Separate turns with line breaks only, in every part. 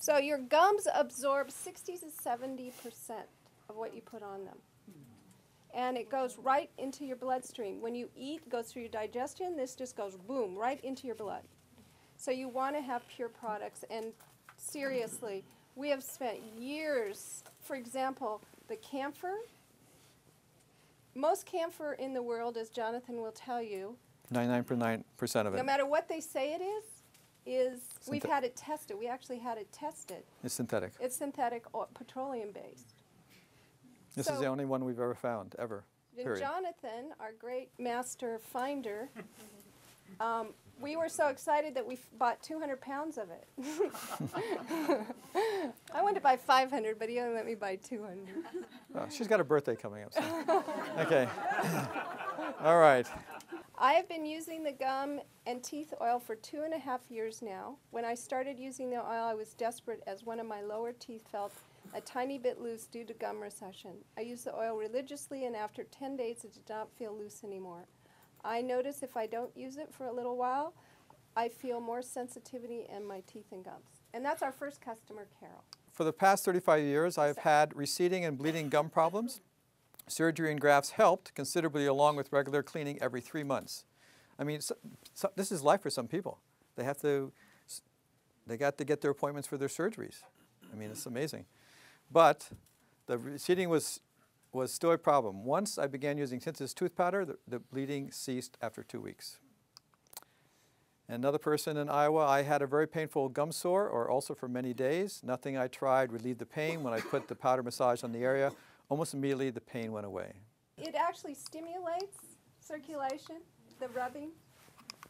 So your gums absorb 60 to 70% of what you put on them. And it goes right into your bloodstream. When you eat, goes through your digestion, this just goes boom, right into your blood. So you want to have pure products. And seriously, we have spent years, for example, the camphor. Most camphor in the world, as Jonathan will tell you,
99% of it.
no matter what they say it is we've had it tested. We actually had it tested.
It's synthetic.
It's synthetic, petroleum-based.
This is the only one we've ever found, ever.
And Jonathan, our great master finder, we were so excited that we bought 200 pounds of it. I wanted to buy 500, but he only let me buy 200.
Oh, she's got a birthday coming up soon. Okay. All right.
I have been using the gum and teeth oil for 2.5 years now. When I started using the oil, I was desperate as one of my lower teeth felt a tiny bit loose due to gum recession. I used the oil religiously, and after 10 days, it did not feel loose anymore. I notice if I don't use it for a little while, I feel more sensitivity in my teeth and gums. And that's our first customer, Carol.
For the past 35 years, I've had receding and bleeding gum problems. Surgery and grafts helped considerably, along with regular cleaning every 3 months. I mean, this is life for some people. They got to get their appointments for their surgeries. I mean, it's amazing. But the receding was still a problem. Once I began using Cynthia's tooth powder, the bleeding ceased after 2 weeks. Another person in Iowa, I had a very painful gum sore or ulcer for many days. Nothing I tried relieved the pain. When I put the powder massage on the area, almost immediately the pain went away.
It actually stimulates circulation, the rubbing,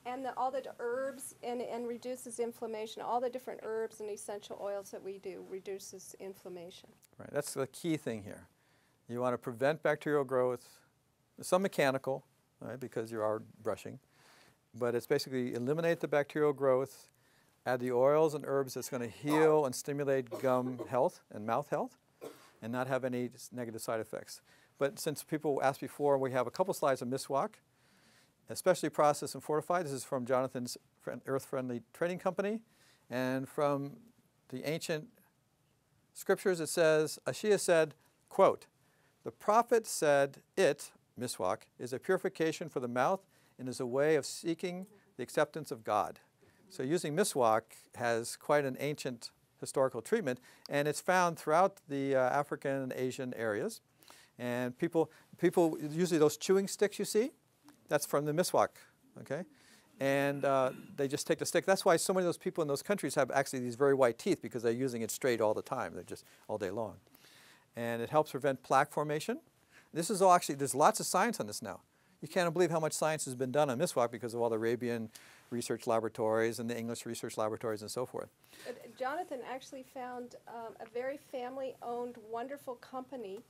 and all the herbs, and reduces inflammation. All the different herbs and essential oils that we do reduces inflammation. Right,
that's the key thing here. You want to prevent bacterial growth, some mechanical, right, because you are brushing, but it's basically eliminate the bacterial growth, add the oils and herbs that's going to heal and stimulate gum health and mouth health, and not have any negative side effects. But since people asked before, we have a couple slides of miswak, especially processed and fortified. This is from Jonathan's Earth-Friendly Trading Company. And from the ancient scriptures, it says, Ashia said, quote, "The prophet said it," miswak, "is a purification for the mouth and is a way of seeking the acceptance of God." So using miswak has quite an ancient historical treatment, and it's found throughout the African and Asian areas. And people usually those chewing sticks you see, that's from the miswak, okay? And they just take the stick. That's why so many of those people in those countries have actually these very white teeth, because they're using it straight all the time. They're just all day long. And it helps prevent plaque formation. This is all actually, there's lots of science on this now. You can't believe how much science has been done on miswak because of all the Arabian research laboratories and the English research laboratories and so forth.
Jonathan actually found a very family-owned, wonderful company.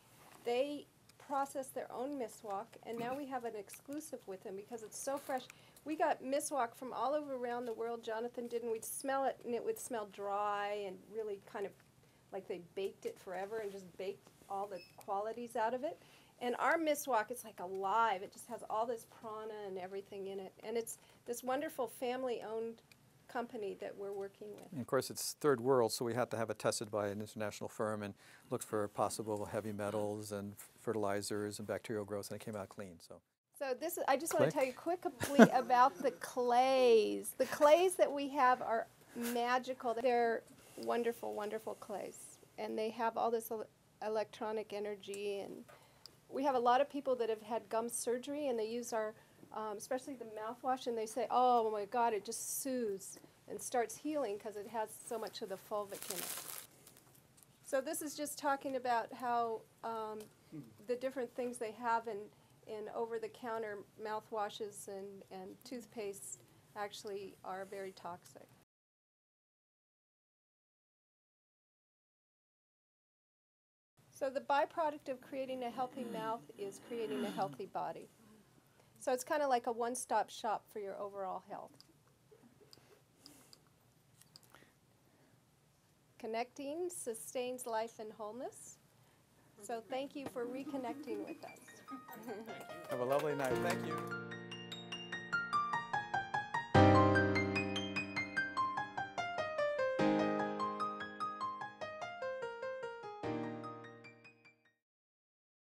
They process their own miswak, and now we have an exclusive with them because it's so fresh. We got miswak from all over around the world, Jonathan did, and we'd smell it, and it would smell dry and really kind of like they baked it forever and just baked all the qualities out of it. And our miswak, it's like alive. It just has all this prana and everything in it. And it's this wonderful family-owned company that we're working with.
And of course, it's third world, so we have to have it tested by an international firm and look for possible heavy metals and fertilizers and bacterial growth, and it came out clean. So
this is, I just want to tell you quickly about the clays. The clays that we have are magical. They're wonderful, wonderful clays. And they have all this electronic energy, and we have a lot of people that have had gum surgery, and they use our, especially the mouthwash, and they say, oh my God, it just soothes and starts healing because it has so much of the fulvic in it. So this is just talking about how the different things they have in over-the-counter mouthwashes and toothpaste actually are very toxic. So the byproduct of creating a healthy mouth is creating a healthy body. So it's kind of like a one-stop shop for your overall health. Connecting sustains life and wholeness. So thank you for reconnecting with us.
Have a lovely night. Thank you.